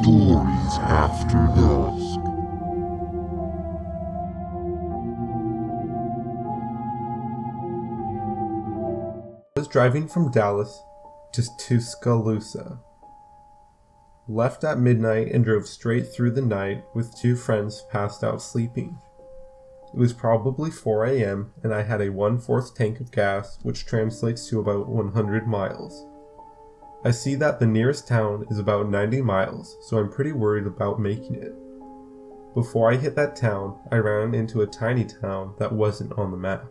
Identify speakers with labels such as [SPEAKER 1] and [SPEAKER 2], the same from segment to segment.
[SPEAKER 1] Stories After Dusk.
[SPEAKER 2] I was driving from Dallas to Tuscaloosa. Left at midnight and drove straight through the night with two friends passed out sleeping. It was probably 4 a.m. and I had a 1/4 tank of gas, which translates to about 100 miles. I see that the nearest town is about 90 miles, so I'm pretty worried about making it. Before I hit that town, I ran into a tiny town that wasn't on the map.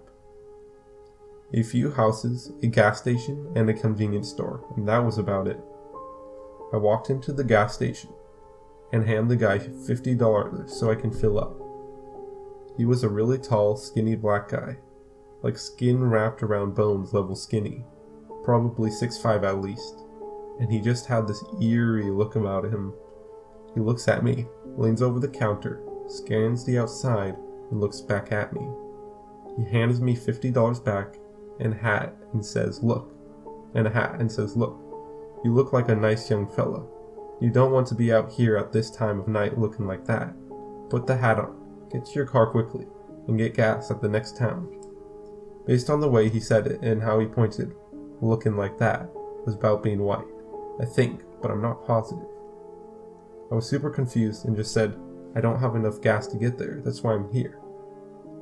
[SPEAKER 2] A few houses, a gas station, and a convenience store, and that was about it. I walked into the gas station and handed the guy $50 so I can fill up. He was a really tall, skinny black guy, like skin wrapped around bones level skinny, probably 6'5" at least, and he just had this eerie look about him. He looks at me, leans over the counter, scans the outside, and looks back at me. He hands me $50 back and a hat and says, "Look," "You look like a nice young fella. You don't want to be out here at this time of night looking like that. Put the hat on, get to your car quickly, and get gas at the next town." Based on the way he said it and how he pointed, looking like that was about being white, I think, but I'm not positive. I was super confused and just said, "I don't have enough gas to get there, that's why I'm here.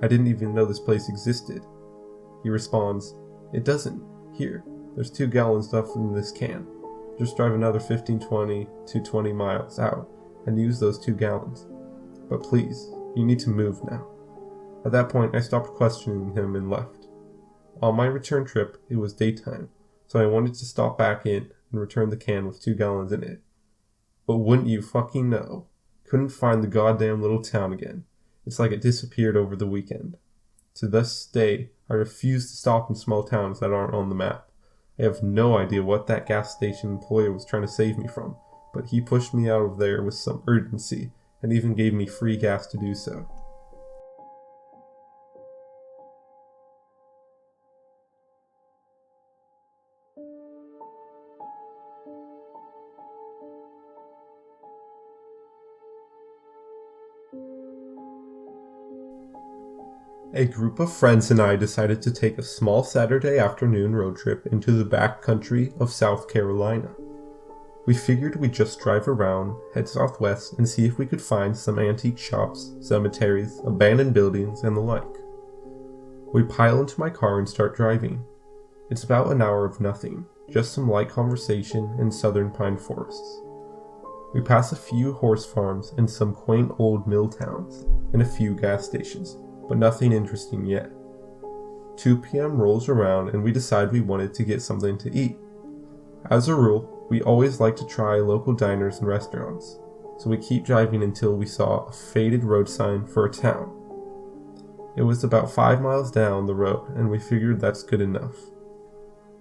[SPEAKER 2] I didn't even know this place existed." He responds, "It doesn't. Here, there's 2 gallons left in this can. Just drive another 15, 20 to 20 miles out and use those 2 gallons. But please, you need to move now." At that point, I stopped questioning him and left. On my return trip, it was daytime, so I wanted to stop back in and return the can with 2 gallons in it. But wouldn't you fucking know, couldn't find the goddamn little town again. It's like it disappeared over the weekend. To this day, I refuse to stop in small towns that aren't on the map. I have no idea what that gas station employee was trying to save me from, but he pushed me out of there with some urgency and even gave me free gas to do so. A group of friends and I decided to take a small Saturday afternoon road trip into the backcountry of South Carolina. We figured we'd just drive around, head southwest, and see if we could find some antique shops, cemeteries, abandoned buildings, and the like. We pile into my car and start driving. It's about an hour of nothing, just some light conversation in southern pine forests. We pass a few horse farms and some quaint old mill towns, and a few gas stations, but nothing interesting yet. 2 p.m. rolls around and we decide we wanted to get something to eat. As a rule, we always like to try local diners and restaurants, so we keep driving until we saw a faded road sign for a town. It was about 5 miles down the road and we figured that's good enough.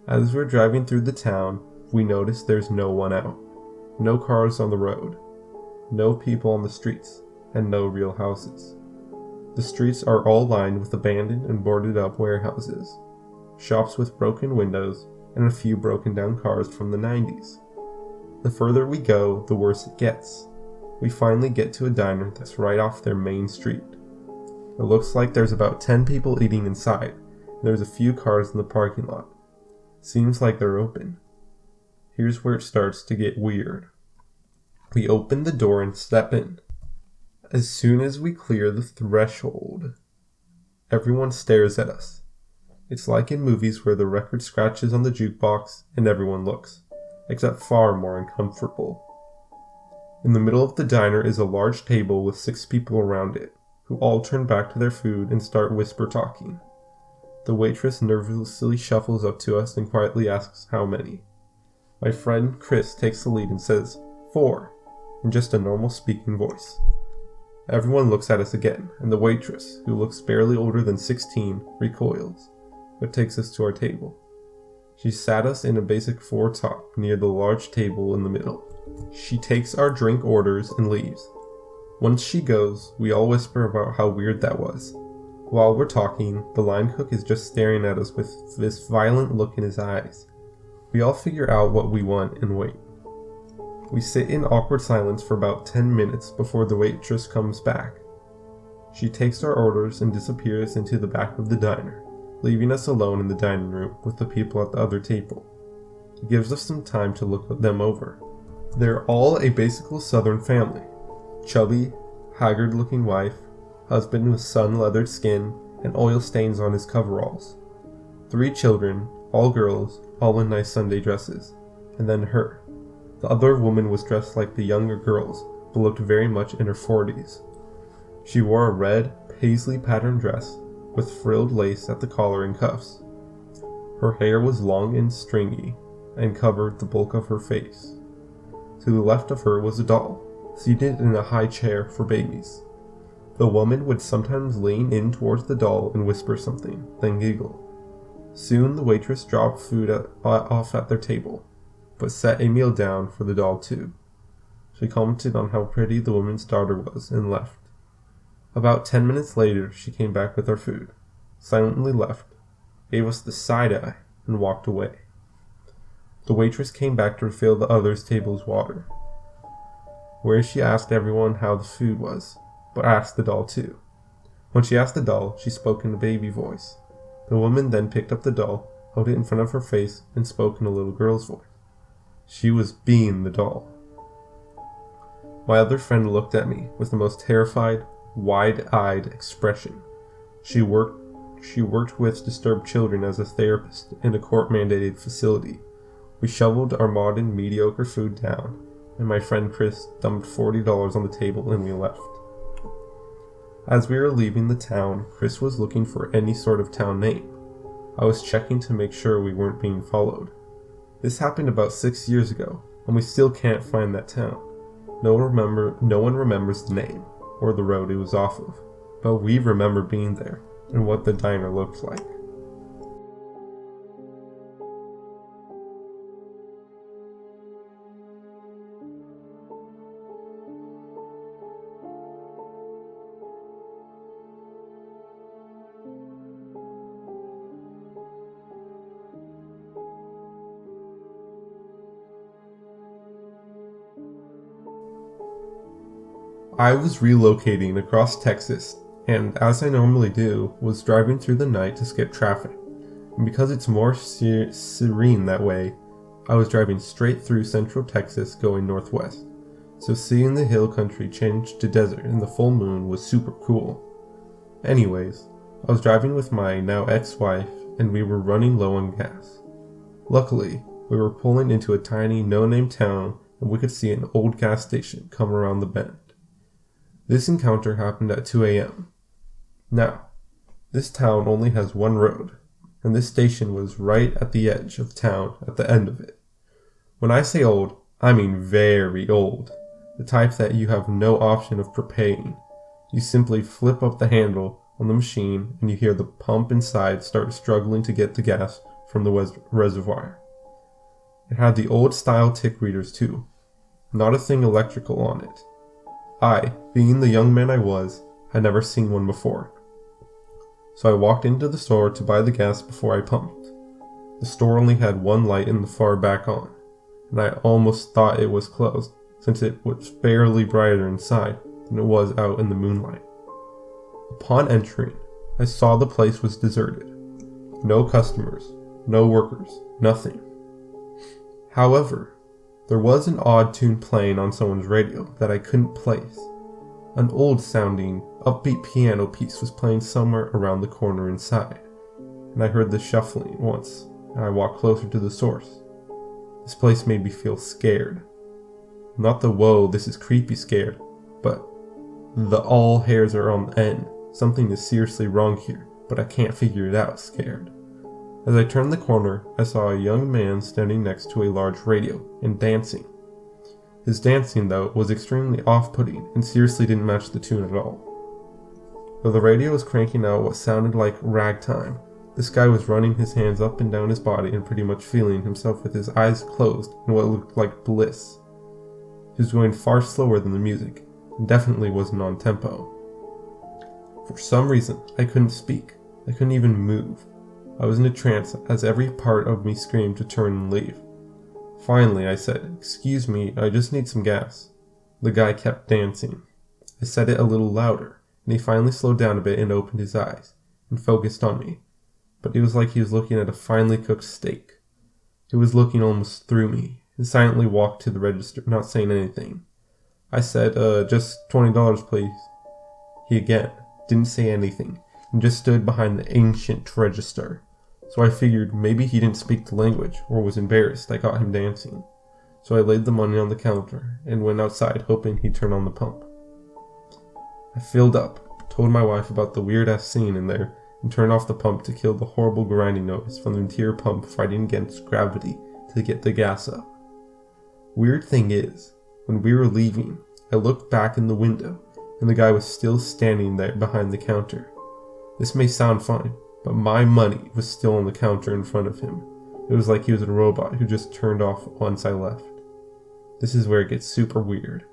[SPEAKER 2] As we're driving through the town, we notice there's no one out. No cars on the road, no people on the streets, and no real houses. The streets are all lined with abandoned and boarded up warehouses, shops with broken windows, and a few broken down cars from the 90s. The further we go, the worse it gets. We finally get to a diner that's right off their main street. It looks like there's about 10 people eating inside, and there's a few cars in the parking lot. Seems like they're open. Here's where it starts to get weird. We open the door and step in. As soon as we clear the threshold, everyone stares at us. It's like in movies where the record scratches on the jukebox and everyone looks, except far more uncomfortable. In the middle of the diner is a large table with 6 people around it, who all turn back to their food and start whisper talking. The waitress nervously shuffles up to us and quietly asks how many. My friend Chris takes the lead and says, 4, in just a normal speaking voice. Everyone looks at us again, and the waitress, who looks barely older than 16, recoils, but takes us to our table. She sat us in a basic 4 top near the large table in the middle. She takes our drink orders and leaves. Once she goes, we all whisper about how weird that was. While we're talking, the line cook is just staring at us with this violent look in his eyes. We all figure out what we want and wait. We sit in awkward silence for about 10 minutes before the waitress comes back. She takes our orders and disappears into the back of the diner, leaving us alone in the dining room with the people at the other table. It gives us some time to look them over. They're all a basic southern family. Chubby, haggard-looking wife, husband with sun-leathered skin and oil stains on his coveralls. 3 children, all girls, all in nice Sunday dresses, and then her. The other woman was dressed like the younger girls, but looked very much in her 40s. She wore a red, paisley patterned dress with frilled lace at the collar and cuffs. Her hair was long and stringy and covered the bulk of her face. To the left of her was a doll, seated in a high chair for babies. The woman would sometimes lean in towards the doll and whisper something, then giggle. Soon the waitress dropped food off at their table, but set a meal down for the doll too. She commented on how pretty the woman's daughter was and left. About 10 minutes later she came back with our food, silently left, gave us the side eye, and walked away. The waitress came back to refill the others' table's water, where she asked everyone how the food was, but asked the doll too. When she asked the doll, she spoke in a baby voice. The woman then picked up the doll, held it in front of her face, and spoke in a little girl's voice. She was being the doll. My other friend looked at me with the most terrified, wide-eyed expression. She worked with disturbed children as a therapist in a court-mandated facility. We shoveled our modern, mediocre food down, and my friend Chris dumped $40 on the table and we left. As we were leaving the town, Chris was looking for any sort of town name. I was checking to make sure we weren't being followed. This happened about 6 years ago, and we still can't find that town. No one remembers the name, or the road it was off of, but we remember being there, and what the diner looked like. I was relocating across Texas, and as I normally do, was driving through the night to skip traffic. And because it's more serene that way, I was driving straight through central Texas going northwest. So seeing the hill country change to desert in the full moon was super cool. Anyways, I was driving with my now ex-wife, and we were running low on gas. Luckily, we were pulling into a tiny no-name town, and we could see an old gas station come around the bend. This encounter happened at 2 a.m. Now, this town only has one road, and this station was right at the edge of town at the end of it. When I say old, I mean very old. The type that you have no option of prepaying. You simply flip up the handle on the machine and you hear the pump inside start struggling to get the gas from the reservoir. It had the old style tick readers too. Not a thing electrical on it. I, being the young man I was, had never seen one before. So I walked into the store to buy the gas before I pumped. The store only had one light in the far back on, and I almost thought it was closed, since it was barely brighter inside than it was out in the moonlight. Upon entering, I saw the place was deserted. No customers, no workers, nothing. However, there was an odd tune playing on someone's radio that I couldn't place. An old-sounding, upbeat piano piece was playing somewhere around the corner inside, and I heard the shuffling once, and I walked closer to the source. This place made me feel scared. Not the whoa, this is creepy scared, but the all hairs are on end. Something is seriously wrong here, but I can't figure it out scared. As I turned the corner, I saw a young man standing next to a large radio and dancing. His dancing, though, was extremely off-putting and seriously didn't match the tune at all. Though the radio was cranking out what sounded like ragtime, this guy was running his hands up and down his body and pretty much feeling himself with his eyes closed in what looked like bliss. He was going far slower than the music, and definitely wasn't on tempo. For some reason, I couldn't speak. I couldn't even move. I was in a trance as every part of me screamed to turn and leave. Finally, I said, "Excuse me, I just need some gas." The guy kept dancing. I said it a little louder, and he finally slowed down a bit and opened his eyes, and focused on me. But it was like he was looking at a finely cooked steak. He was looking almost through me, and silently walked to the register, not saying anything. I said, just $20, please." He again didn't say anything, and just stood behind the ancient register. So I figured maybe he didn't speak the language, or was embarrassed I caught him dancing. So I laid the money on the counter, and went outside hoping he'd turn on the pump. I filled up, told my wife about the weird-ass scene in there, and turned off the pump to kill the horrible grinding noise from the interior pump fighting against gravity to get the gas up. Weird thing is, when we were leaving, I looked back in the window, and the guy was still standing there behind the counter. This may sound fine, but my money was still on the counter in front of him. It was like he was a robot who just turned off once I left. This is where it gets super weird.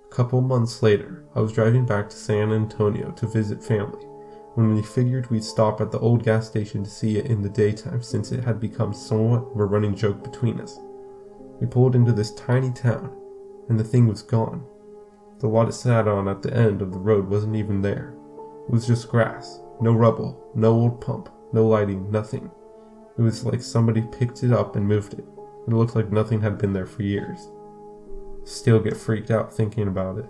[SPEAKER 2] A couple months later, I was driving back to San Antonio to visit family, when we figured we'd stop at the old gas station to see it in the daytime since it had become somewhat of a running joke between us. We pulled into this tiny town, and the thing was gone. The lot it sat on at the end of the road wasn't even there. It was just grass, no rubble, no old pump, no lighting, nothing. It was like somebody picked it up and moved it. It looked like nothing had been there for years. Still get freaked out thinking about it.